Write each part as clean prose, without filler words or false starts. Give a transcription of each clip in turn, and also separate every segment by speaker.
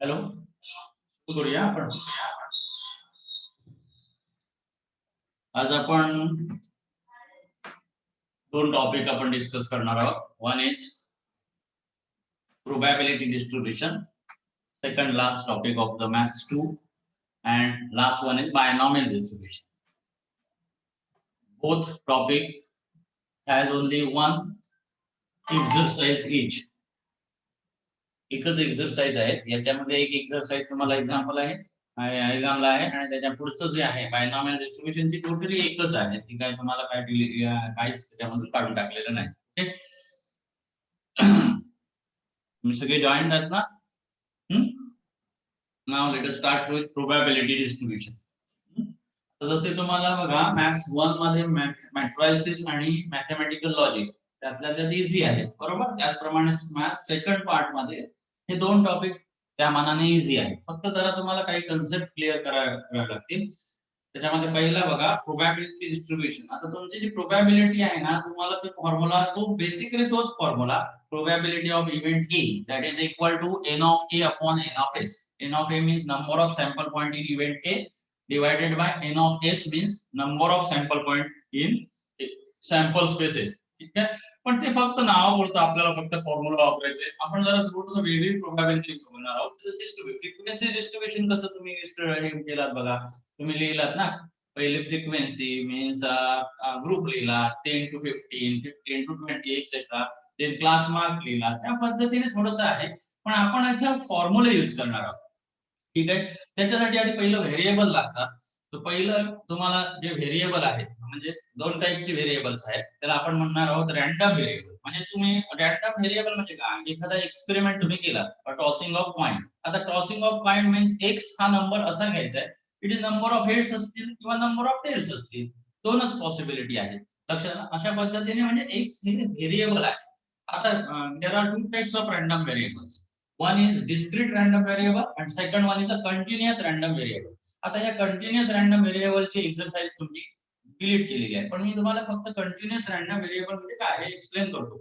Speaker 1: Hello, करूया आपण. आज आपण दोन टॉपिक आपण डिस्कस करणार आहोत. One is probability distribution, second last topic of the maths 2, and last one is binomial distribution. Both topic has only one exercise each. एकच एक्सरसाइज आहे. याच्यामध्ये एक एक्सरसाइज तुम्हाला एक्झाम्पल आहे, एक्झामला आहे, आणि त्याच्या पुढचं जे आहे बायनॉमियल डिस्ट्रीब्युशनची टोटली एकच आहे. ती काय तुम्हाला काय काहीच त्याच्यामध्ये काढून टाकलेलं नाही. ओके, तुम्ही सगळे जॉईंट आहेत ना? Now let us start with probability distribution. जसे तुम्हाला बघा मॅथ्स 1 मध्ये मॅट्रायसिस आणि मॅथमॅटिकल लॉजिक त्यातल्या त्यात इझी आहे, बरोबर. त्याचप्रमाणे मॅथ्स सेकंड पार्ट मध्ये हे दोन टॉपिक त्या मानाने इझी आहे. फक्त जरा तुम्हाला काही कन्सेप्ट क्लिअर करावे लागतील. त्याच्यामध्ये पहिला बघा प्रोबॅबिलिटी डिस्ट्रीब्युशन. आता तुमची जी प्रोबॅबिलिटी आहे ना, तुम्हाला तो फॉर्म्युला, तो बेसिकली तोच formula, probability of event A that is equal to n of A upon n of S. N of A means number of sample point in event A divided by n of s means number of sample point in sample spaces. ठीक आहे, पण ते फक्त नावापुरतं आपल्याला फक्त formula वापरायचे. आपण जरा थोडंसं वेगळी प्रोबॅबिलिटी बघणार आहोत. फ्रिक्वेन्सी डिस्ट्रीब्युशन कसं तुम्ही हे केलात बघा, तुम्ही लिहिलात ना, पहिले फ्रिक्वेन्सी मीन्स ग्रुप लिहिला 10 to 15, 15 to 20 etcetera, then class mark लिहिला. त्या पद्धतीने थोडंसं आहे, पण आपण इथे फॉर्म्युला यूज करणार आहोत. ठीक आहे, त्याच्यासाठी आधी पहिलं व्हेरिएबल लागतात. तर पहिलं तुम्हाला जे व्हेरिएबल आहे, म्हणजे दोन टाईपचे व्हेरिएबल्स आहेत, त्याला आपण म्हणणार आहोत रॅन्डम व्हेरिएबल. म्हणजे तुम्ही रॅन्डम व्हेरिएबल म्हणजे काय, एखादा एक्सपेरिमेंट तुम्ही केला, टॉसिंग ऑफ कॉइन. आता tossing of coin means X हा नंबर असा घ्यायचा आहे, it is number of heads असतील किंवा नंबर ऑफ टेल्स असतील, दोनच पॉसिबिलिटी आहेत. लक्षात, अशा पद्धतीने म्हणजे एक्स हे व्हेरिएबल आहे. आता there are two types of random variables. One is discrete random variable and second one is a continuous random variable. आता या continuous random variable ची एक्सरसाइज तुमची डिलीट केलेली आहे, पण मी तुम्हाला फक्त continuous random variable म्हणजे काय हे एक्सप्लेन करतो.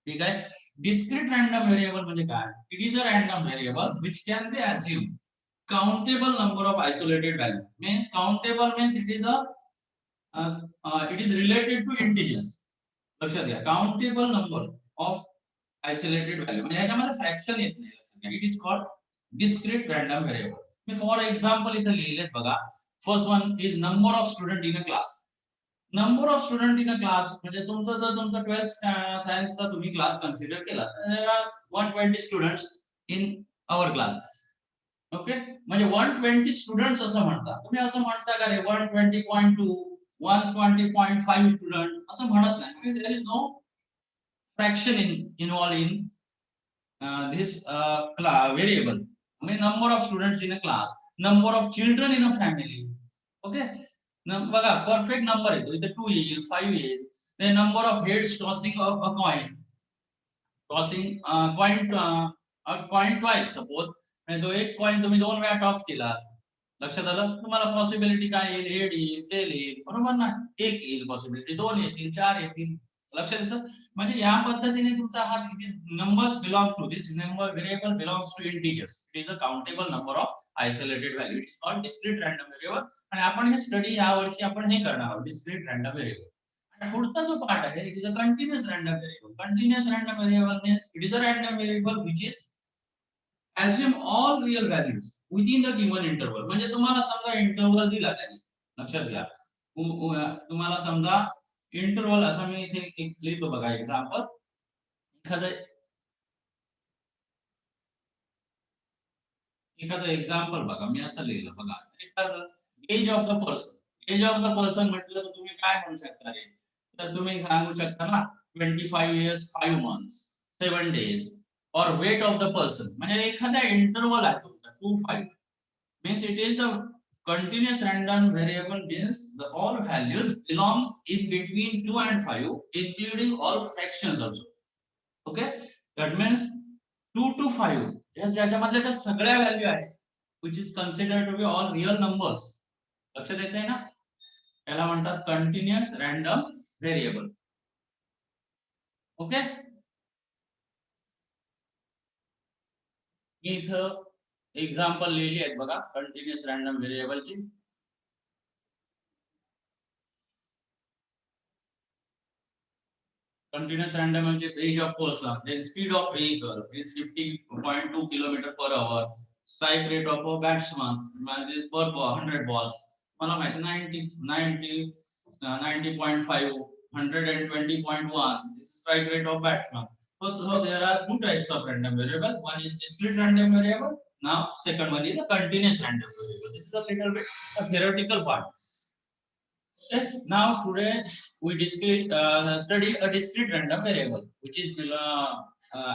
Speaker 1: ठीक आहे, discrete random variable म्हणजे काय, it is a random variable which can be assumed. countable number of isolated value. Means countable means it is related to integers. लक्षात घ्या, countable number of isolated value म्हणजे याच्यामध्ये fraction येत नाही. लक्षात घ्या, it is called discrete random variable. Me for example इथे लिहिलेत बघा. First one is number of student in a class. Number of student in a class म्हणजे तुमचं जर तुमचा 12th सायन्सचा तुम्ही क्लास कन्सिडर केला तर 120 students in our class. Okay, म्हणजे 120 स्टुडंट्स असं म्हणता. तुम्ही असं म्हणता का रे 120.2 120.5 स्टुडंट असं म्हणत नाही. There is no fraction involve in this variable. I mean, number of students in a class, number of children in a family. Okay, बघा परफेक्ट नंबर येतो इथे 2 येईल 5 येईल. The number of heads tossing a coin, tossing coin twice suppose. म्हणजे तो एक coin तुम्ही 2 वेळा टॉस केला, लक्षात आलं तुम्हाला पॉसिबिलिटी काय येईल, हेड येईल, टेल येईल, बरोबर ना. एक येईल पॉसिबिलिटी, 2 येतील, 4 येतील. लक्षात येतं. म्हणजे या पद्धतीने तुमचा हा numbers belong to this number variable belongs to integers. It is a countable number of isolated value. It is called discrete random variable. आणि आपण हे स्टडी या वर्षी आपण हे करणार आहोत, डिस्क्रीट रँडम व्हेरिएबल. आणि पुढचा जो पार्ट आहे it is a continuous random variable. Continuous random variable means it is a random variable which is assume all real values within the given interval. म्हणजे तुम्हाला समजा इंटरवल दिला त्याने, लक्षात घ्या. तुम्हाला समजा इंटरवल असा मी इथे एक लिहितो बघा एक्झाम्पल. एखादं एक्झाम्पल बघा मी असं लिहिलं बघा. एखादं age of the person. Age of the person म्हटलं तर तुम्ही काय म्हणू शकता रे, तर तुम्ही सांगू शकता ना 25 years 5 months 7 days. और वेट ऑफ द पर्सन म्हणजे एखादा इंटरवल आहे तुमचा 2 5 means it is the continuous random variable means the all values belongs in between 2 and 5 including all fractions also. Okay, that means 2 to 5 ज्याच्यामध्ये त्या सगळ्या value आहेत which is considered to be all real numbers. लक्षात येते ना, याला म्हणतात continuous random variable. Okay, मी इथं एक्झाम्पल लिहिली आहेत बघा कंटिन्युअस रँडम व्हेरिएबलची. Continuous random म्हणजे age of person, then speed of vehicle is 50.2 km per hour, strike rate of a batsman म्हणजे per ball 100 balls मला माहिती 90.5 120.1 strike rate of batsman. So there are two types of random variable. One is discrete random variable. Now second one is a continuous random variable. This is a little bit a theoretical part. Okay. Now today we study a discrete random variable which is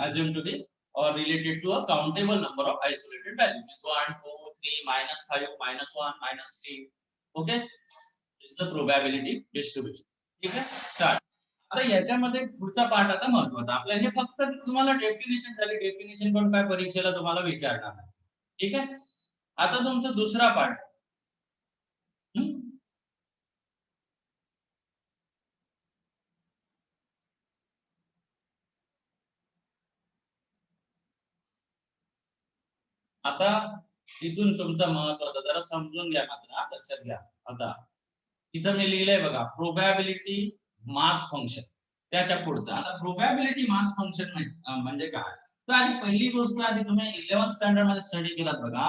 Speaker 1: assumed to be or related to a countable number of isolated values. 1, 2, 3, -5, -1, -3. Okay, this is the probability distribution. ठीक आहे, start. आता याच्यामध्ये पुढचा part आता महत्त्वाचा आपल्याला. हे फक्त तुम्हाला डेफिनेशन झाली, डेफिनेशन पण काय परीक्षेला तुम्हाला विचारणार नाही. ठीक आहे, आता तुमचा दुसरा पार्ट. आता इथून तुमचा महत्वाचा जरा समजून घ्या मात्र, लक्षात घ्या. आता इथं मी लिहिलंय बघा प्रोबॅबिलिटी मास फंक्शन. त्याच्या पुढचा आता प्रोबॅबिलिटी मास फंक्शन म्हणजे काय. तर आधी पहिली गोष्ट आधी तुम्ही 11th स्टँडर्ड मध्ये स्टडी केलात बघा.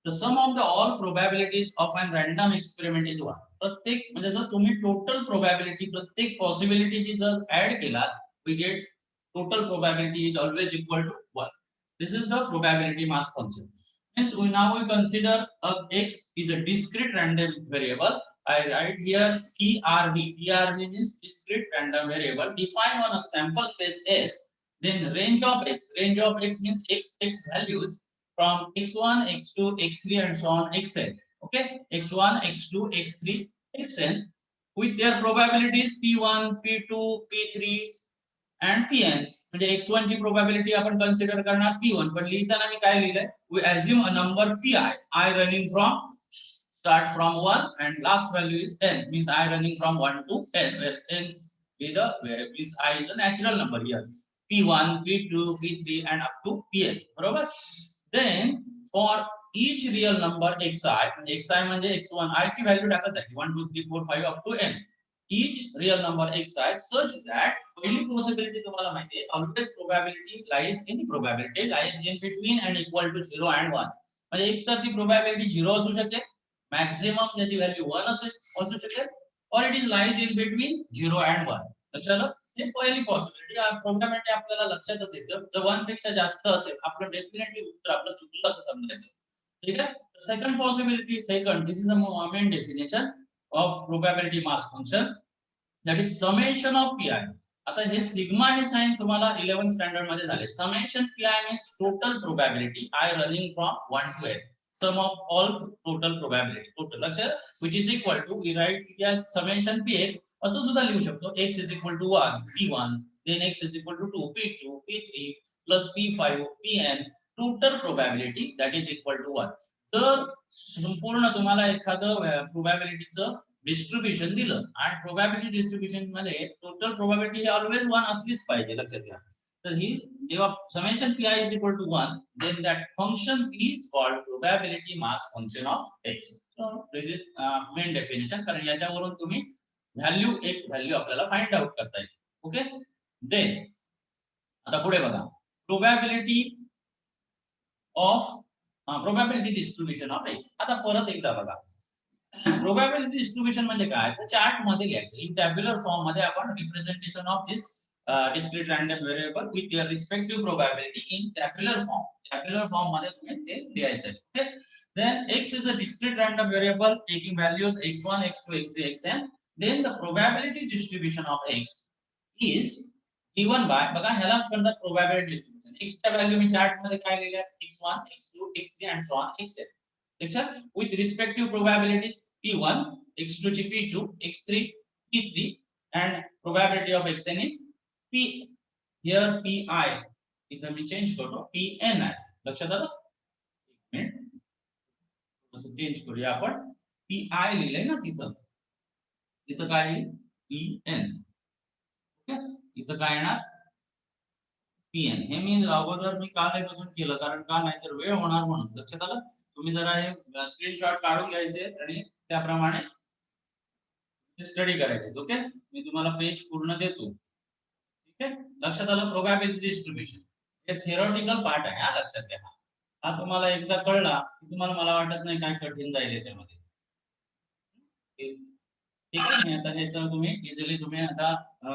Speaker 1: The sum of the all probabilities of an random experiment is 1. प्रत्येक म्हणजे जर तुम्ही टोटल प्रोबॅबिलिटी प्रत्येक पॉसिबिलिटीची जर ऍड केलात we get total probability is always equal to 1. This is the probability mass function. Means we consider x is a discrete random variable. I write here TRV. TRV means discrete random variable defined on a sample space S. Then range of x. Range of x means x values from x1, x2, x3 and so on xn. Okay, x1, x2, x3, xn with their probabilities p1, p2, p3 and pn. म्हणजे x1 ची probability आपण consider करणार p1, पण लिहिताना मी काय लिहिलंय we assume a number pi, I running from start from 1 and last value is n, means I running from 1 to n, where n is means I is a natural number here, p1, p2, p3 and up to pn. बरोबर. Then for each real number xi म्हणजे x1 i ची value टाकत आहे 1 2 3 4 5 up to n each real number xi such that पहिली possibility तुम्हाला माहिती आहे always probability lies in between and equal to 0 and 1 म्हणजे एक तर ती probability 0 असू शकते मॅक्सिमम त्याची व्हॅल्यू 1 असू शकते or it is lies in between 0 and 1 लक्षात हे पहिली पॉसिबिलिटी प्रोबॅबिलिटी आपल्याला लक्षातच येते जर 1 पेक्षा जास्त असेल आपलं डेफिनेटली उत्तर आपलं चुकलं असं समजायचं ठीक आहे second possibility second this is a main definition of probability mass function that is summation of P I आता हे सिग्मा हे साइन तुम्हाला 11th स्टँडर्ड मध्ये झाले summation P I means total probability I running from 1 to n sum of all total probability total लक्षात which is equal to we write as summation px असं सुद्धा लिहू शकतो x is equal to 1 p1 then x is equal to 2 p2 p3 plus p5 pn total probability that is equal to 1 तर संपूर्ण तुम्हाला एखादं प्रोबॅबिलिटीचं distribution दिलं आणि प्रोबॅबिलिटी डिस्ट्रीब्युशन मध्ये टोटल प्रोबॅबिलिटी ही ऑलवेज 1 असलीच पाहिजे लक्षात घ्या तर ही जेव्हा summation pi is equal to 1 then that function is called probability mass function of x so this is main definition कारण याच्यावरून तुम्ही एक व्हॅल्यू आपल्याला फाइंड आउट करता येईल ओके देन आता पुढे बघा probability of probability distribution of x आता परत एकदा बघा प्रोबॅबिलिटी डिस्ट्रीब्युशन म्हणजे काय तर चार्ट मध्ये लिहायचं इन टॅब्युलर फॉर्म मध्ये आपण representation of this discrete random variable with their respective probability in tabular form मध्ये तुम्ही ते लिहायचं आहे then x is a discrete random variable taking values x1 x2 x3 xn then the probability distribution of x is given by बघा ह्याला म्हणतात probability distribution x च्या value मी chart मध्ये काय लिहिल्या x1 x2 x3 and so on xn लक्षात with respective probabilities p1 x2 ची p2 x3 p3 and probability of xn is p here pi इथं मी चेंज करतो pn आहे लक्षात आलं एक मिनिट असं चेंज करूया आपण pi लिहिलंय ना तिथं काय येईल pn ओके इथं काय येणार pn हे मी अगोदर मी का नाही पासून केलं कारण का नाही तर वेळ होणार म्हणून लक्षात आलं तुम्ही जरा हे स्क्रीनशॉट काढून घ्यायचे आणि त्याप्रमाणे स्टडी करायचे ओके मी तुम्हाला पेज पूर्ण देतो ठीक आहे लक्षात आलं प्रोबॅबिलिटी डिस्ट्रीब्युशन हे थिअरॉटिकल पार्ट आहे हा लक्षात घ्या हा तुम्हाला एकदा कळला की तुम्हाला मला वाटत नाही काय कठीण जाईल याच्यामध्ये ठीक आहे मी आता ह्याचं तुम्ही इझिली तुम्ही आता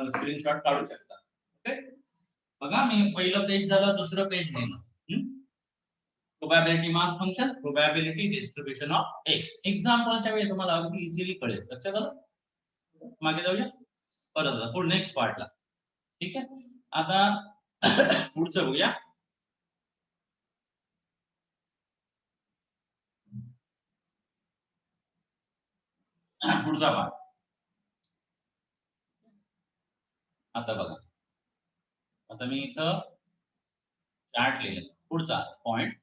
Speaker 1: स्क्रीनशॉट काढू शकता ओके बघा मी पहिलं पेज झालं दुसरं पेज लिहिलं probability mass function probability distribution of X एक्झाम्पलच्या वेळी तुम्हाला अगदी इझिली कळेल लक्षात आलं मागे जाऊया परत पुढे नेक्स्ट पार्टला ठीक आहे आता पुढचं बघूया पुढचा पार्ट आता बघा आता मी इथं चार्ट लिहिलं पुढचा पॉइंट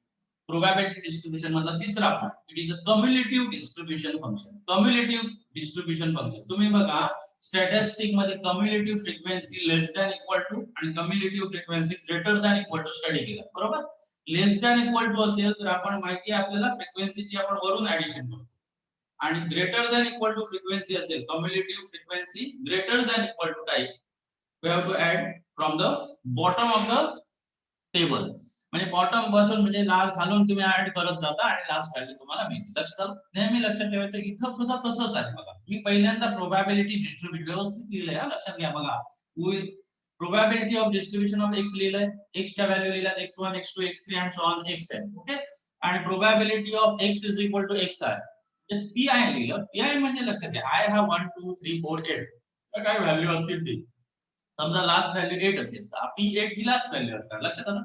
Speaker 1: प्रोबॅबिलिटी डिस्ट्रीब्युशन मधला तिसरा point it is a cumulative distribution function तुम्ही बघा स्टॅटिस्टिक मध्ये cumulative frequency less than equal to आणि cumulative frequency greater than equal to study केला बरोबर लेस दॅन इक्वल टू असेल तर आपण माहिती आहे आपल्याला फ्रिक्वेन्सीची आपण वरून ऍडिशन करतो आणि greater than equal to frequency असेल cumulative frequency greater than equal to type we have to add from the bottom of the table म्हणजे बॉटम पासून म्हणजे खालून तुम्ही ऍड करत जाता आणि लास्ट व्हॅल्यू तुम्हाला मिळते लक्षात नेहमी लक्षात ठेवायचं इथं सुद्धा तसंच आहे बघा मी पहिल्यांदा प्रोबॅबिलिटी डिस्ट्रीब्यूट व्यवस्थित लिहिलंय लक्षात घ्या बघा probability of distribution of x लिहिलंय x च्या व्हॅल्यू लिहिल्यात x1 x2 x3 and so on xn okay आणि probability of x is equal to xi P I लिहिलं पी आय म्हणजे लक्षात घ्या आय हा 1 2 3 4 8 काय व्हॅल्यू असतील ती समजा लास्ट व्हॅल्यू 8 असेल तर p8 ही लास्ट व्हॅल्यू असणार लक्षात आलं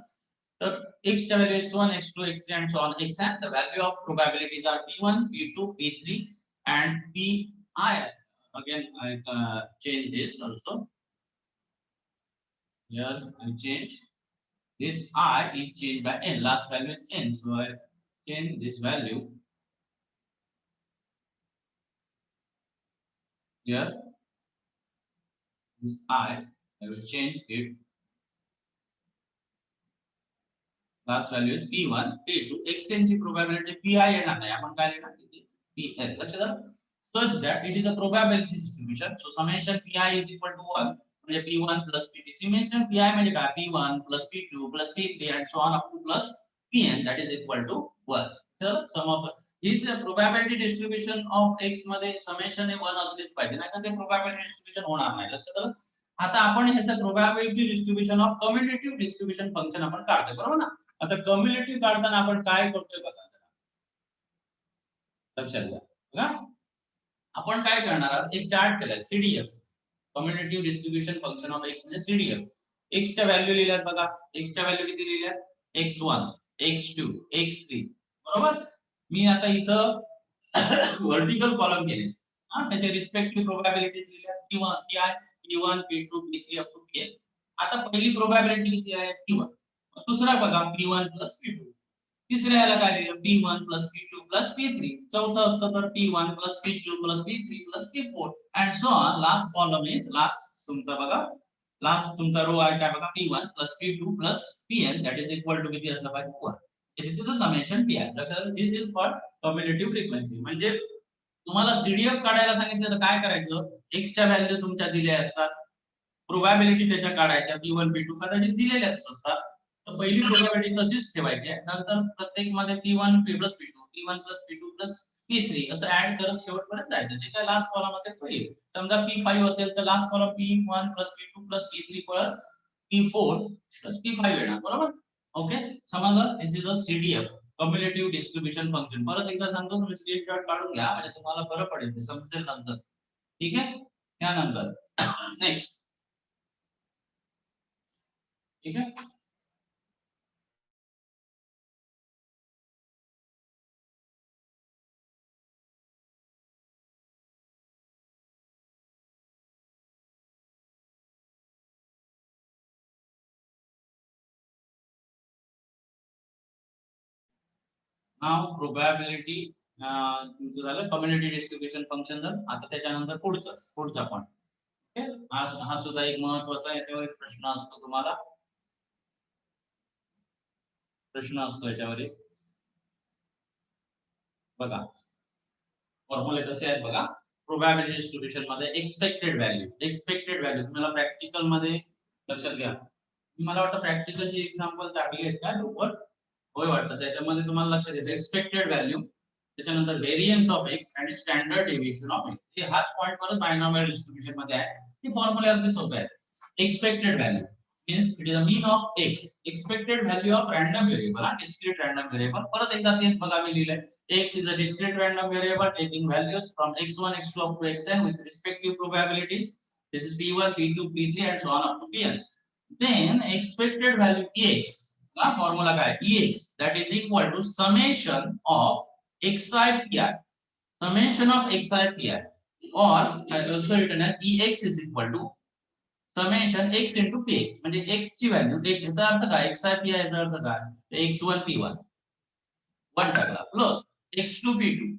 Speaker 1: तर x च्या value x1 x2 x3 and so on xn the value of probabilities are p1 p2 p3 and pi again I change this also here I change this I is changed by n last value is n so I change this value here this I will change it last value is P1 P2 xn ची probability Pi येणार नाही, आपण काय लिहिणार इथे Pn. लक्षात आलं? such that it is a probability distribution. So summation Pi is equal to 1 म्हणजे P1 plus P2. Summation Pi म्हणजे काय P1 plus P2 plus P3 and so on up to plus Pn that is equal to 1. तर sum of हीच probability distribution of x मध्ये summation हे 1 असलीच पाहिजे, नाहीतर ते प्रोबॅबिलिटी डिस्ट्रीब्युशन होणार नाही. लक्षात आलं? आता आपण ह्याचं probability distribution of cumulative distribution function आपण काढतोय, बरोबर ना? आता कम्युलेटिव्ह काढताना आपण काय करतोय बघा, लक्षात घ्या. बघा आपण काय करणार आहोत, एक चार्ट केलाय CDF, cumulative distribution function of x म्हणजे सीडीएफ. x च्या व्हॅल्यू लिहिल्यात बघा, x च्या व्हॅल्यू किती लिहिल्यात, x1 x2 x3, बरोबर. मी आता इथं व्हर्टिकल कॉलम केले, त्याचे रिस्पेक्टिव्ह प्रोबॅबिलिटीज लिहिल्या P1 P2 P3 up to Pn. आता पहिली प्रोबॅबिलिटी किती आहे P1. दुसरा बघा P1 P2. तिसऱ्या याला काय लिहिलं P1 P2 P3. चौथं असतं तर P1 P2 P3 P4 and so on. Last column is last तुमचा बघा, लास्ट तुमचा रो आहे काय बघा P1 P2 Pn that is equal to किती असलं पाहिजे 1. This is the summation Pi. लक्षात आलं? This is called cumulative frequency. म्हणजे तुम्हाला सीडीएफ काढायला सांगितलं तर काय करायचं, x च्या व्हॅल्यू तुमच्या दिल्या असतात, प्रोबॅबिलिटी त्याच्या काढायच्या P1 P2 कदाचित दिलेल्याच असतात, तर पहिली प्रोबॅबिलिटी तशीच ठेवायची आहे. नंतर प्रत्येक मध्ये P1 P2 P3 असं ऍड करत शेवटपर्यंत जायचं. जे काय लास्ट कॉलम असेल तो येईल. समजा P5 असेल तर last column P1 P2 P3 P4 P5 येणार, बरोबर. ओके, समजलं? This is a CDF cumulative distribution function. परत एकदा सांगतो, तुम्ही स्क्रीनशॉट काढून घ्या म्हणजे तुम्हाला बरं पडेल, ते समजेल नंतर. ठीक आहे, त्यानंतर नेक्स्ट. ठीक आहे, नाव प्रोबॅबिलिटी तुमचं झालं कम्युनिटी डिस्ट्रीब्युशन फंक्शन झालं. आता त्याच्यानंतर पुढचा पॉइंट. ओके, हा सुद्धा एक महत्त्वाचा, याच्यावर एक प्रश्न असतो तुम्हाला, प्रश्न असतो याच्यावर एक. बघा फॉर्म्युले कसे आहेत बघा, प्रोबॅबिलिटी डिस्ट्रीब्युशन मध्ये एक्सपेक्टेड व्हॅल्यू तुम्हाला प्रॅक्टिकल मध्ये लक्षात घ्या. मला वाटतं प्रॅक्टिकलची एक्झाम्पल टाकली आहेत का लोकल, होय वाटतं. त्याच्यामध्ये तुम्हाला लक्षात येतं एक्सपेक्टेड व्हॅल्यू, त्याच्यानंतर व्हेरियन्स ऑफ एक्स आणि स्टँडर्ड डेव्हिएशन ऑफ एक्स. हे हाच पॉइंट परत बायनॉमियल डिस्ट्रीब्युशन मध्ये आहे. हे फॉर्म्युले अगदी सोपे आहेत. Expected value means it is a mean of x, expected value of random variable, discrete random variable. परत एकदा तेच बघा मी लिहिलंय, x is a discrete random variable taking values from x1 x2 up to xn with respective probabilities. This is P1 P2 P3 and so on up to Pn. Then expected value ex, formula काय ex, that is equal to summation of xi pi, summation of xi pi, or also written as ex is equal to summation x into px. म्हणजे x ची value, याचा अर्थ काय xi pi याचा अर्थ काय, x1 p1 1 टाकला plus x2 p2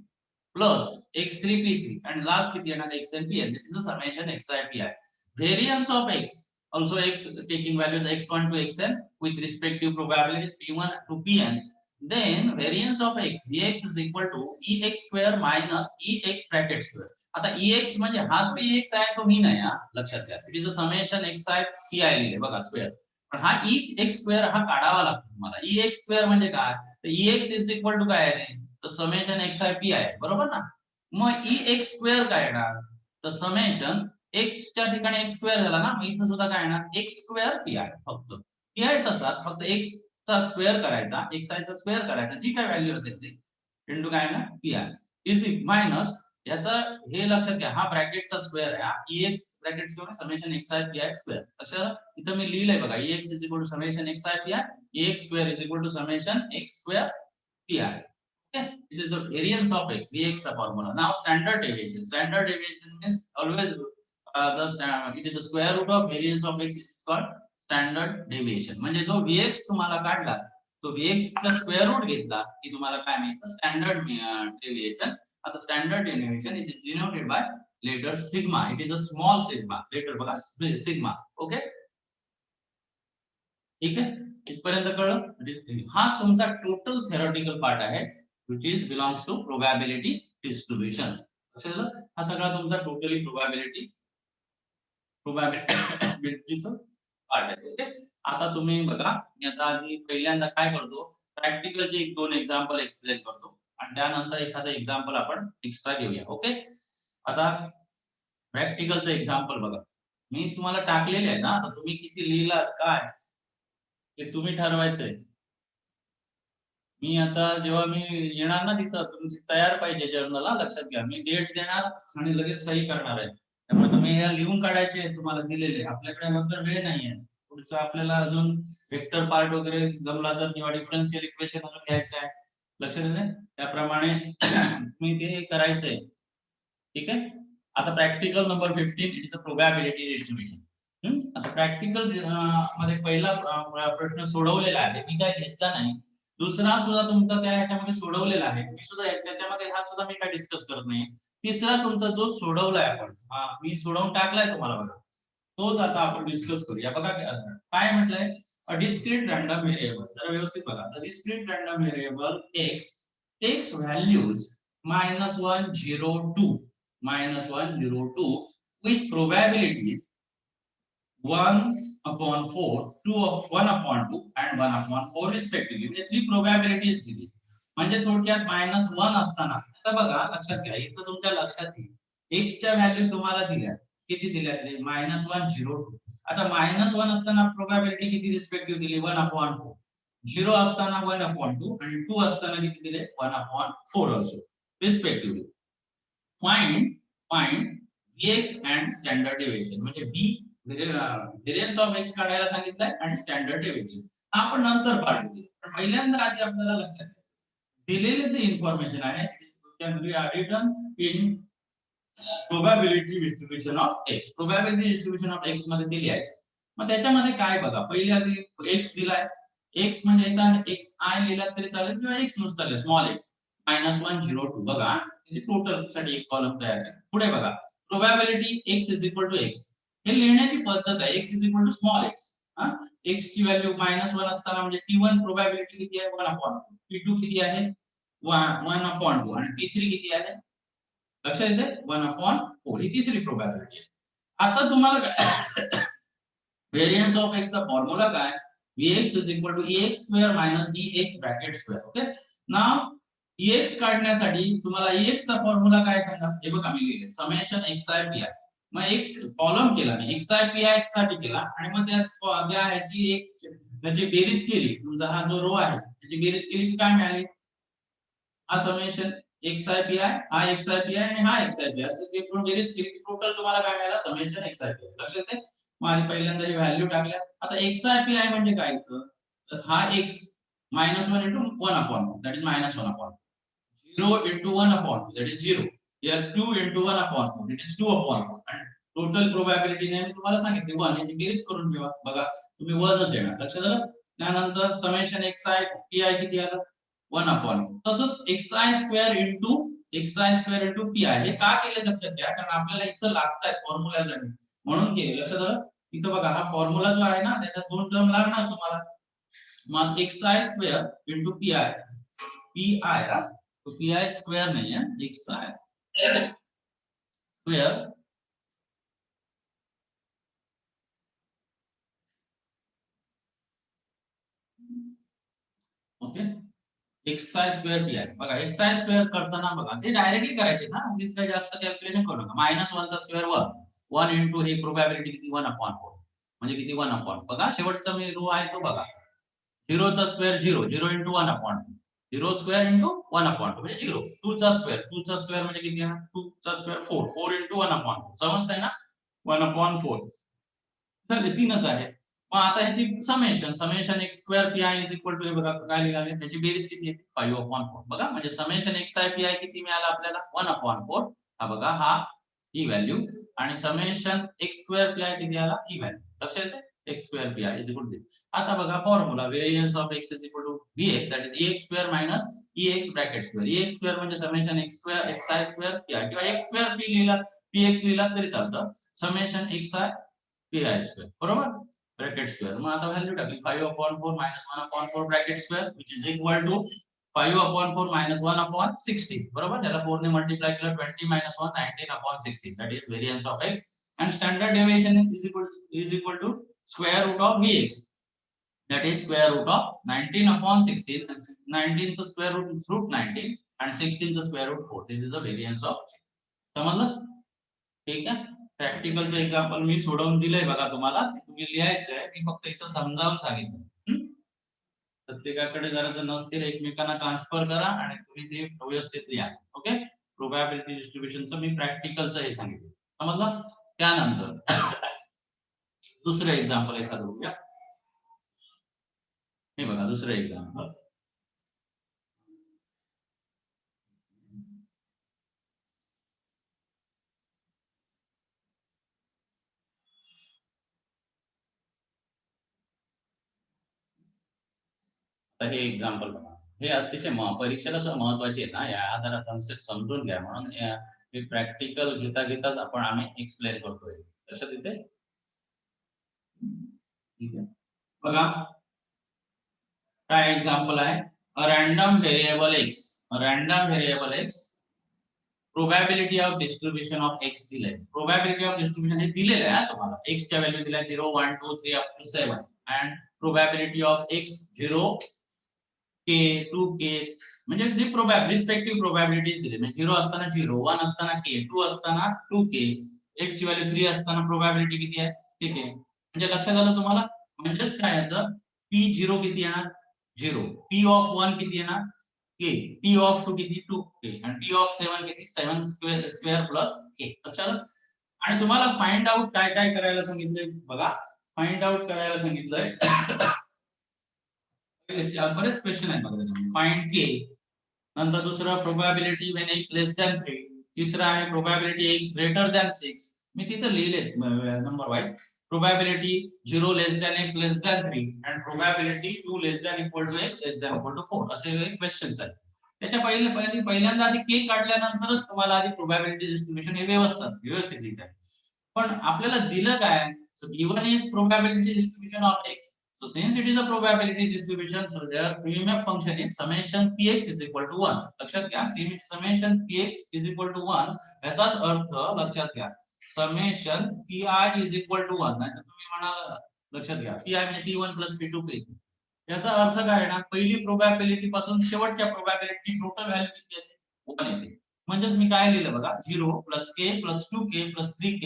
Speaker 1: plus x3 p3 and last किती येणार xn pn. This is a summation xi pi. Variance of x, also x taking values x1 to xn with respective probabilities p1 to pn. Then variance of x vx is equal to ex square minus ex bracket square. आता ex म्हणजे हाच बी ex आहे, तो मीन आहे, लक्षात घ्या. It is a summation xi pi लिहिले बघा स्क्वेअर, पण हा ex स्क्वेअर हा काढावा लागतो तुम्हाला. ex स्क्वेअर म्हणजे काय, तर ex इज इक्वल टू काय आहे, तर समेशन xi pi आहे, बरोबर ना. मग ex स्क्वेअर काय येणार, तर समेशन x च्या ठिकाणी x स्क्वेअर झाला ना, मग इथं सुद्धा काय येणार x स्क्वेअर pi. फक्त pi तसाच, फक्त x चा स्क्वेअर करायचा, xi चा स्क्वेअर करायचा, जी काय व्हॅल्यू असेल ती इंटू काय ना pi इज मायनस याचा, हे लक्षात घ्या, हा ब्रॅकेटचा स्क्वेअर आहे, ex ब्रॅकेट किंवा समेशन xi pi स्क्वेअर. लक्षात इथं मी लिहिलंय बघा, ex is equal to summation xi pi, ex square is equal to summation x square pi. Okay, this is the variance of x, vx the formula. Now standard deviation. Standard deviation means always it is the square root of variance of x is called standard deviation. म्हणजे जो vx तुम्हाला काढला, तो vx चा square route घेतला की तुम्हाला काय मिळतं, स्टँडर्ड डेविएशन. आता standard deviation is denoted by letter sigma. It is a small sigma. Letter बघा sigma. Okay, ठीक आहे. इथपर्यंत कळलं? हाच तुमचा टोटल थेरॉटिकल पार्ट आहे which is belongs to probability distribution. हा सगळा तुमचा टोटली प्रोबॅबिलिटीचं पार्ट आहे. ओके, आता तुम्ही बघा, मी आता आधी पहिल्यांदा काय करतो, प्रॅक्टिकलचे एक दोन एक्झाम्पल एक्सप्लेन करतो आणि त्यानंतर एखादं एक्झाम्पल आपण एक्स्ट्रा घेऊया. ओके, आता प्रॅक्टिकलचं एक्झाम्पल बघा, मी तुम्हाला टाकलेले आहे ना, आता तुम्ही किती लिहिलात काय ते तुम्ही ठरवायचंय. मी आता जेव्हा मी येणार ना तिथं, तुमची तयार पाहिजे जर्नल, लक्षात घ्या. मी डेट देणार आणि लगेच सही करणार आहे. त्यामुळे तुम्ही हे लिहून काढायचे तुम्हाला दिलेले. आपल्याकडे नंतर वेळ नाहीये. पुढचं आपल्याला अजून वेक्टर पार्ट वगैरे जमला तर किंवा डिफरन्शियल इक्वेशन अजून घ्यायचं आहे. लक्षात येते? त्याप्रमाणे तुम्ही ते करायचंय. ठीक आहे. आता practical number 15 is a probability distribution. आता प्रॅक्टिकल मध्ये पहिला प्रश्न सोडवलेला आहे, मी काय घेतला नाही. दुसरा तुझा तुमचा त्या ह्याच्यामध्ये सोडवलेला आहे, मी सुद्धा त्याच्यामध्ये हा सुद्धा मी काय डिस्कस करत नाही. तिसरा तुमचा जो सोडवलाय आपण, मी सोडवून टाकलाय तुम्हाला बघा, तोच आता आपण डिस्कस करूया. बघा काय म्हटलंय, अ डिस्क्रीट रँडम व्हेरिएबल. तर व्यवस्थित बघा, the discrete random variable x takes values -1 0 2 -1 0 2 with probabilities 1/4, 1/2 and 1/4 respectively. म्हणजे 3 प्रोबॅबिलिटीज दिली. म्हणजे थोडक्यात -1 असताना, आता बघा लक्षात घ्या, इथं तुमच्या लक्षात येईल x च्या व्हॅल्यू तुम्हाला दिल्या, किती दिल्या तरी -1 0 2. आता -1 असताना प्रोबॅबिलिटी किती रिस्पेक्टिव्ह दिली, 1/4. 0 असताना 1/2 आणि 2 असताना किती दिले, 1/4 also respectively. Find vx and standard deviation. म्हणजे v व्हेरियन्स ऑफ x काढायला सांगितलंय आणि स्टँडर्ड डेव्हिएशन आपण नंतर पाहू. पहिल्यांदा आधी आपल्याला लक्षात दिलेले जे इन्फॉर्मेशन आहे can be written in probability distribution of x. Probability distribution of x मध्ये दिली आहे. मग त्याच्यामध्ये काय बघा, पहिले आधी x दिलाय. x म्हणजे इथं xi लिहिला तरी चालेल किंवा x नुसता लिहा, स्मॉल x -1 0 2. बघा म्हणजे टोटल साठी एक कॉलम तयार आहे. पुढे बघा, प्रोबॅबिलिटी x x. हे लिहिण्याची पद्धत आहे, x स्मॉल x. x ची व्हॅल्यू -1 असताना म्हणजे t1 प्रोबॅबिलिटी किती आहे, 1/2. t2 किती आहे, 1/2 आणि t3 किती आहे, लक्षात येते, 1/4. ही तिसरी प्रोबॅबिलिटी आहे. आता तुम्हाला व्हेरियन्स ऑफ x चा फॉर्म्युला काय, vx ex square bx bracket square. Okay, now ex काढण्यासाठी तुम्हाला ex चा फॉर्म्युला काय सांगा, हे बघा मी लिहिले समेशन xi pi. मग एक कॉलम केला मी xi pi साठी केला आणि मग त्या ह्याची एक त्याची बेरीज केली. तुमचा हा जो रो आहे त्याची बेरीज केली की काय मिळाली, हा समेशन xi pi, हा xi pi आणि हा xi pi, असं ते पूर्ण बेरीज केली की टोटल तुम्हाला काय मिळालं, समेशन xi pi. लक्षात येते? मग पहिल्यांदा ही व्हॅल्यू टाकल्या. आता xi pi म्हणजे काय, तर हा x -1 into 1/2, that is -1/2. 0 into 1/2, that is 0. Here 2 into 1/4, it is 2/4. आणि टोटल प्रोबॅबिलिटी ने तुम्हाला सांगितले 1, याची बेरीज करून ठेवा. बघा तुम्ही 1च येणार, लक्षात आलं? त्यानंतर समेशन xi pi किती आलं, 1/4. तसंच xi square into pi. हे का केले लक्षात घ्या, कारण आपल्याला इथं लागतात फॉर्म्युल्यासाठी म्हणून केले. लक्षात आलं? इथं बघा हा फॉर्म्युला जो आहे ना, त्याच्यात दोन टर्म लागणार तुम्हाला. मग xi square into pi, तो pi स्क्वेअर नाही है, xi square okay, xi square pi. बघा xi स्क्वेअर करताना बघा ते डायरेक्टली करायचे ना, उगीच काही जास्त कॅल्क्युलेशन करू नका. -1 चा स्क्वेअर 1 into हे प्रोबॅबिलिटी किती, 1/4 म्हणजे किती, 1/4. बघा शेवटचा मी रो आहे तो बघा, 0 चा स्क्वेअर 0, 0 into 1/2, 0 स्क्वेअर into 1/2 म्हणजे 0. 2 चा स्क्वेअर म्हणजे किती आहे, 2 चा स्क्वेअर 4, 4 into 1/2. समजतंय ना, 1/4. तर हे तीनच आहे. मग आता ह्याची summation x square pi is equal to, हे बघा काय लिहिलं, त्याची बेरीज किती येते, 5/4. बघा म्हणजे समेशन xi pi किती मिळाला आपल्याला, 1/4. हा बघा हा ही व्हॅल्यू आणि समेशन x स्क्वेअर pi किती आला, ही व्हॅल्यू. लक्षात येते, x square pi is equal to. आता बघा formula, variance of x is equal to vx, that is ex square minus ex bracket square. ex square म्हणजे summation x square xi square pi किंवा x square p लिहिला, px लिहिला तरी चालतं. Summation xi pi square, बरोबर. Bracket square. मग आता value टाकली 5/4 minus 1/4 bracket square which is equal to 5/4 minus 1/60. बरोबर. त्याला 4 ने मल्टिप्लाय केलं 20 minus 1 19/60. That is variance of x and standard deviation is equal to square root of vx. That is square root of 19/16 and 19 चा square root is root 19 and 16 चा square root 4. This is the variance of x. समजलं? ठीक आहे. प्रॅक्टिकलचं example मी सोडवून दिलंय बघा तुम्हाला. तुम्ही लिहायचं आहे. मी फक्त इथं समजावून सांगितलं. प्रत्येकाकडे जरा जर नसतील एकमेकांना ट्रान्सफर करा आणि तुम्ही ते व्यवस्थित लिहा. ओके. प्रोबॅबिलिटी डिस्ट्रीब्युशनचं मी प्रॅक्टिकलचं हे सांगितलं. समजलं? त्यानंतर दुसरं एक्झाम्पल एखादं बघूया. हे बघा दुसरं एक्झाम्पल. हे एक्झाम्पल बघा. हे अतिशय परीक्षेला महत्वाचे आहे ना. या जरा कन्सेप्ट समजून घ्या म्हणून हे प्रॅक्टिकल घेता घेताच आम्ही एक्सप्लेन करतोय. लक्षात येते? ठीक आहे. बघा काय एक्झाम्पल आहे. A random variable x probability of distribution of x दिलंय. प्रोबॅबिलिटी ऑफ डिस्ट्रीब्युशन हे दिलेलं आहे तुम्हाला. x च्या व्हॅल्यू दिल्या 0 1 2 3 up to 7 and probability of x 0 k 2k म्हणजे जे रिस्पेक्टिव्ह प्रोबॅबिलिटीज दिले. म्हणजे 0 असताना 0 1 असताना k 2 असताना 2k x ची व्हॅल्यू 3 असताना प्रोबॅबिलिटी किती आहे. ठीक आहे. म्हणजे लक्षात आलं तुम्हाला. म्हणजेच काय याचं p0 किती येणार 0, p ऑफ 1 किती येणार k, p ऑफ 2 किती 2k आणि p ऑफ 7 किती 7 स्क्वेअर प्लस k. लक्षात. आणि तुम्हाला फाइंड आउट काय काय करायला सांगितलंय बघा. फाइंड आउट करायला सांगितलंय. बरेच क्वेश्चन आहेत बघा त्याच्यामध्ये. Find k. नंतर दुसरा probability when x less than 3. तिसरा आहे प्रोबॅबिलिटी x ग्रेटर दॅन 6. मी तिथे लिहिलेत number wise. Probability 0 less than x less than 3 and probability 2 less than equal to x less than equal to 4 असे क्वेश्चन्स आहेत. त्याच्या पहिल्यांदा आधी k काढल्यानंतरच तुम्हाला आधी प्रोबॅबिलिटी डिस्ट्रीब्युशन हे व्यवस्थित लिहिता येईल. पण आपल्याला दिलं काय. So given is probability distribution of x. So since it is a probability distribution, so their PMF function is summation px is equal to 1. लक्षात घ्या. summation px is equal to 1 याचाच अर्थ लक्षात घ्या. summation pi is equal to 1. नाहीतर तुम्ही म्हणाल लक्षात घ्या pi म्हणजे p1 plus p2 p3. याचा अर्थ काय आहे ना. पहिली प्रोबॅबिलिटी पासून शेवटच्या प्रोबॅबिलिटी टोटल व्हॅल्यू किती येते 1 येते. म्हणजेच मी काय लिहिलं बघा 0 plus k plus 2k plus 3k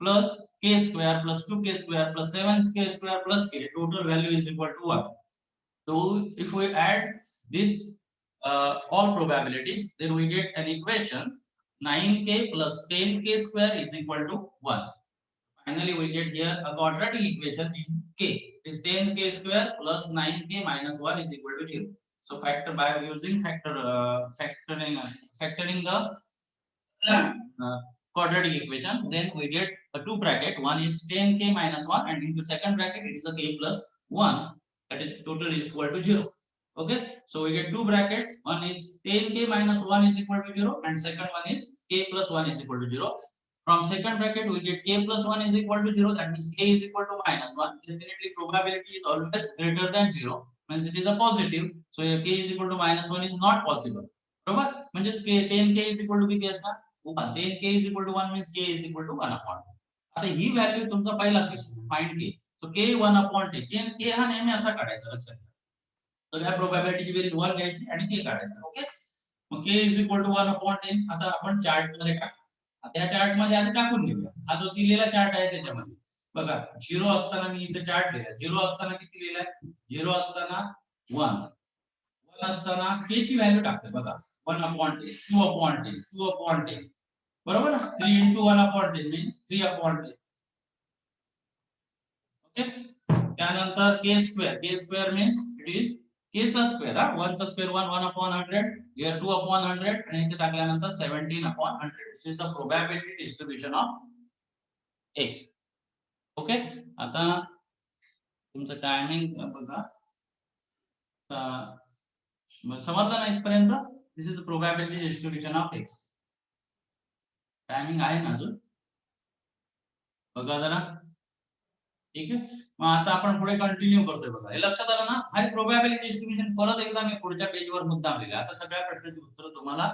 Speaker 1: plus k square plus 2k square plus 7k square plus k. Total value is equal to 1. So if we add this all probabilities, then we get an equation 9k plus 10k square is equal to 1. Finally we get here a quadratic equation in k. Is 10k square plus 9k minus 1 is equal to 0. So factor by using factoring the quadratic equation, then we get a two bracket. One is 10k minus 1 and in the second bracket it is a k plus 1. That is total is equal to 0. Okay. So we get two bracket. One is 10k minus 1 is equal to 0 and second one is k plus 1 is equal to 0. From second bracket we get k plus 1 is equal to 0. That means k is equal to minus 1. Definitely probability is always greater than 0. Means it is a positive. So k is equal to minus 1 is not possible. बरोबर. म्हणजे 10k is equal to किती असणार 1. then k is equal to 1 means k is equal to 1 upon. आता ही value तुमचा पहिला question find k. So k 1 upon k. k हा नेहमी असा काढायचा लक्षात घ्या. सगळ्या प्रोबॅबिलिटीची बेरीज 1 घ्यायची आणि k काढायचा. ओके. मग k is equal to 1 upon 10. आता आपण चार्ट मध्ये टाकू. आता या चार्ट मध्ये आधी टाकून घेऊया. हा जो दिलेला चार्ट आहे त्याच्यामध्ये बघा 0 असताना मी इथे चार्ट लिहिला. 0 असताना किती लिहिलाय 0 असताना 1 असताना k ची व्हॅल्यू टाकते बघा 1 upon 10 2 upon 10 2 upon 10 बरोबर ना. 3 into 1 upon 10 means 3 upon 10. Okay. त्यानंतर k square means it is k चा स्क्वेअर. 1 चा स्क्वेअर 1 upon 100 here 2 upon 100 आणि इथे टाकल्यानंतर 17 upon 100. This is the probability distribution of x. Okay. आता तुमचं टायमिंग बघा समजलं ना इथपर्यंत. This is probability distribution of x. Timing आहे ना अजून बघा जरा. ठीक आहे. मग आता आपण पुढे कंटिन्यू करतोय बघा. हे लक्षात आलं ना? हाय प्रोबॅबिलिटी डिस्ट्रिब्युशन परत एकदा मी पुढच्या पेजवर मुद्दाम लिहिलं. आता सगळ्या प्रश्नांची उत्तरं तुम्हाला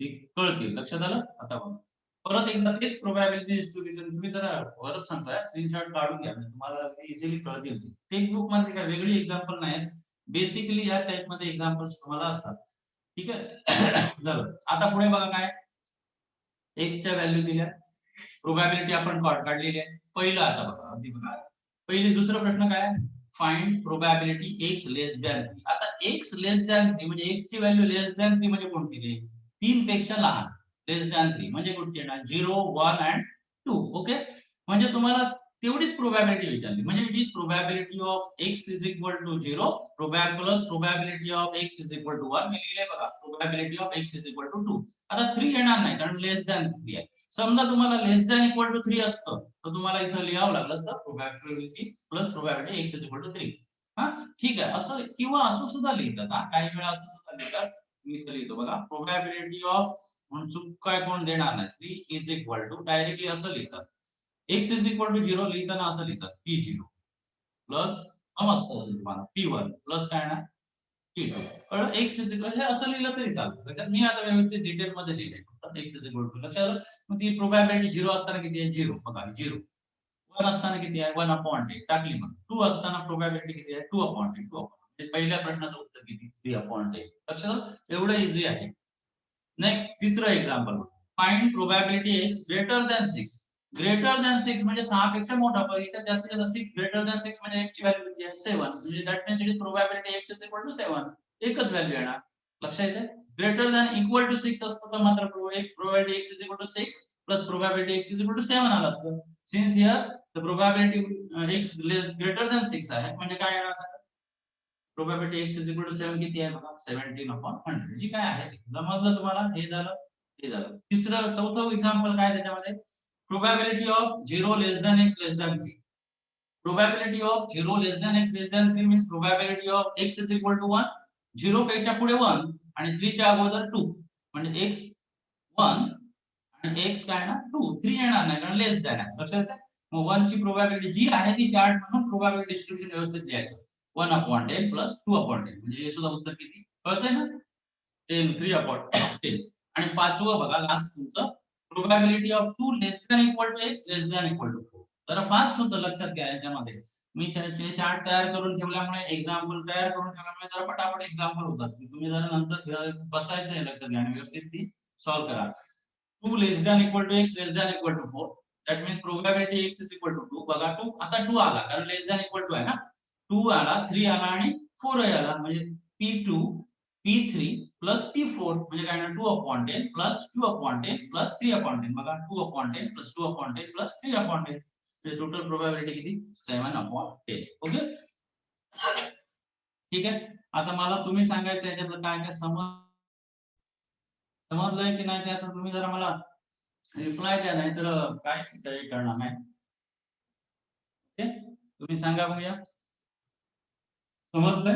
Speaker 1: ती कळतील. लक्षात आलं? आता बघा. परत एकदा तेच प्रोबॅबिलिटी डिस्ट्रिब्युशन तुम्ही जरा परत सांगतोय स्क्रीनशॉट काढून घ्या. म्हणजे तुम्हाला इझिली कळतील ते. टेक्स्ट बुक मध्ये काही वेगळी एक्झाम्पल नाहीत. बेसिकली या टाइप मध्ये एक्झाम्पल्स तुम्हाला असतात. ठीक आहे? झालं. आता पुढे बघा काय? x च्या व्हॅल्यू दिल्या. प्रोबॅबिलिटी आपण काढलेली आहे. पहिलं आता बघा, अगदी बघा. पहिले दुसरा प्रश्न काय? Find probability x less than 3. आता x लेस दॅन 3 म्हणजे x ची व्हॅल्यू लेस दॅन 3 म्हणजे कोणती रे? 3 पेक्षा लहान. लेस दॅन 3 म्हणजे कोणती येणार? 0, 1 अँड 2. ओके? म्हणजे तुम्हाला तेवढीच प्रोबॅबिलिटी विचारली. म्हणजे it is probability of x is equal to 0 plus probability of x is equal to 1. मी लिहिले बघा. Probability of x is equal to 2. आता 3 येणार नाही कारण लेस दॅन 3 आहे. समजा तुम्हाला लेस दॅन इक्वल टू 3 असतं तर तुम्हाला इथं लिहावं लागलं असतं probability plus probability x is equal to 3. हा ठीक आहे. असं किंवा असं सुद्धा लिहितात. हा काही वेळा असं सुद्धा लिहितात. मी इथं लिहितो बघा. प्रोबॅबिलिटी ऑफ म्हणून चूक काय कोण देणार नाही. 3 इज इक्वल टू डायरेक्टली असं लिहितात. x इज इक्वल टू 0 लिहिताना असं लिहितात p0 प्लस समजतं असेल तुम्हाला p1 प्लस काय ना p2. कळलं? x इज इक्वल हे असं लिहिलं तरी चालतं. त्याच्यात मी आता व्यवस्थित डिटेल मध्ये लिहिलंय. फक्त x इज इक्वल टू लक्षात आलं? मग ती प्रोबॅबिलिटी 0 असताना किती आहे? 0. बघा 0. 1 असताना किती आहे? 1/10 टाकली मग. 2 असताना प्रोबॅबिलिटी किती आहे? 2/10. 2/10. म्हणजे पहिल्या प्रश्नाचं उत्तर किती? 3/10. लक्षात आलं? एवढं इझी आहे. नेक्स्ट तिसरं example. Find probability x greater than 6. Greater than 6 म्हणजे 6 पेक्षा मोठा. पण इथे जास्तीत जास्त 6 ग्रेटर दॅन 6 म्हणजे x ची व्हॅल्यू किती आहे? 7. म्हणजे that means it is probability x is equal to 7. एकच व्हॅल्यू येणार. लक्षात येते? ग्रेटर दॅन इक्वल टू 6 असतं तर मात्र probability x is equal to 6 plus probability x is equal to 7 आलं असतं. Since here the probability x less greater than 6 आहे म्हणजे काय येणार असं? Probability x is equal to 7 किती आहे बघा? 17/100. जी काय आहे ते. समजलं तुम्हाला? हे झालं. हे झालं. तिसरं चौथं एक्झाम्पल काय त्याच्यामध्ये? Probability of 0 less than x less than 3. Probability of 0 less than x less than 3 means probability of x is equal to 1. 0 पेक्षा पुढे 1 आणि 3 च्या अगोदर 2. म्हणजे x 1 आणि x काय ना 2. 3 येणार नाही कारण लेस दॅन आहे. लक्षात येतं? मग 1 ची प्रोबॅबिलिटी जी आहे ती चार्ट म्हणून प्रोबॅबिलिटी डिस्ट्रिब्युशन व्यवस्थित लिहायचं. 1/10 प्लस 2/10 म्हणजे हे सुद्धा उत्तर किती? कळतंय ना? 10 3/10. आणि पाचवं बघा लास्ट तुमचं probability of 2 less than equal to x less than equal to 4. जरा फास्ट होतं लक्षात घ्या याच्यामध्ये. मी चार्ट तयार करून ठेवल्यामुळे एक्झाम्पल तयार करून ठेवल्यामुळे जरा पटापट एक्झाम्पल होतात. तुम्ही जरा नंतर बसायचं लक्षात घ्या आणि व्यवस्थित ती सॉल्व्ह करा. 2 less than equal to x less than equal to 4. That means probability x is equal to 2. बघा 2 आता 2 आला कारण लेस दॅन इक्वल टू आहे ना. 2 आला, 3 आला आणि 4 आला म्हणजे p2 p3 प्लस p4 म्हणजे काय ना 2/10 प्लस 2/10 प्लस 3/10. बघा 2/10 प्लस 2/10 प्लस 3/10. म्हणजे टोटल प्रोबॅबिलिटी किती? 7/10. ओके? ठीक आहे. आता मला तुम्ही सांगायचं याच्यातलं काय काय समजलंय की नाही ते आता तुम्ही जरा मला रिप्लाय द्या नाही तर काहीच काही करणार नाही. ओके? तुम्ही सांगा बघूया. समजलंय?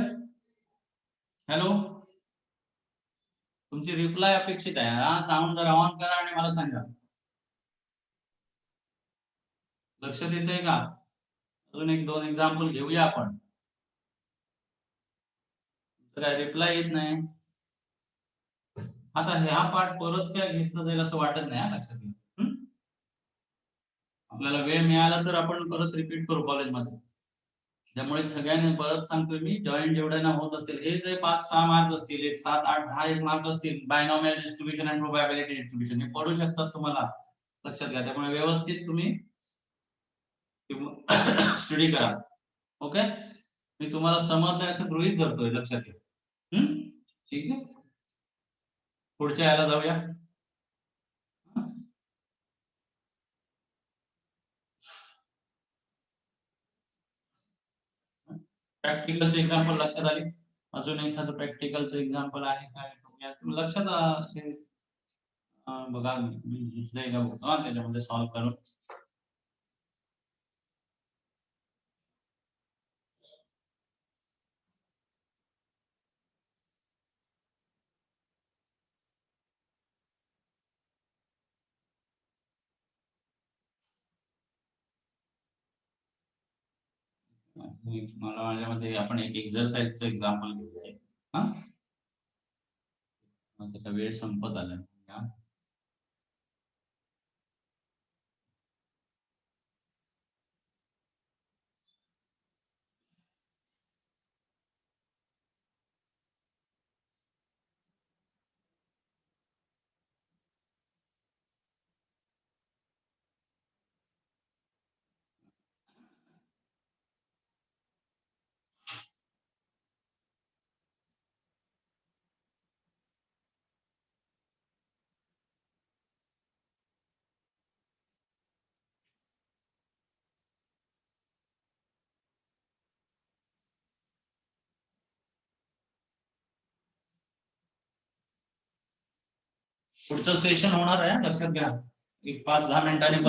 Speaker 1: हॅलो? तुमची रिप्लाय अपेक्षित आहे. हा साऊंड जरा ऑन करा आणि मला सांगा. लक्षात येतंय का? अजून एक दोन एक्झाम्पल घेऊया आपण. तर काय रिप्लाय येत नाही. आता हा पार्ट परत काय घेतलं जाईल असं वाटत नाही हा लक्षात घ्या. आपल्याला वेळ मिळाला तर आपण परत रिपीट करू कॉलेजमध्ये. त्यामुळे सगळ्यांनी परत सांगतोय मी जॉईन जेवढ्यांना होत असतील हे जे 5-6 मार्क असतील, एक 7, 8, 10 एक मार्क असतील बायनॉमियल डिस्ट्रिब्युशन आणि प्रोबॅबिलिटी डिस्ट्रिब्युशन हे पडू शकतात तुम्हाला. लक्षात घ्या. त्यामुळे व्यवस्थित तुम्ही स्टडी करा. ओके? मी तुम्हाला समजलंय असं गृहीत धरतोय लक्षात घ्या. ठीक आहे? पुढच्या याला जाऊया. प्रॅक्टिकलचे एक्झाम्पल लक्षात आले? अजून एखादं प्रॅक्टिकलचं एक्झाम्पल आहे काय? तुम्ही लक्षात असेल बघा मी घेतलंय का बघा त्याच्यामध्ये सॉल्व्ह करून. मला माझ्यामध्ये आपण एक एक्झरसाइजचं एक्झाम्पल घेऊया. हा आता वेळ संपत आला. पुढचं सेशन होणार आहे, लक्षात घ्या. एक 5-10 मिनिटांनी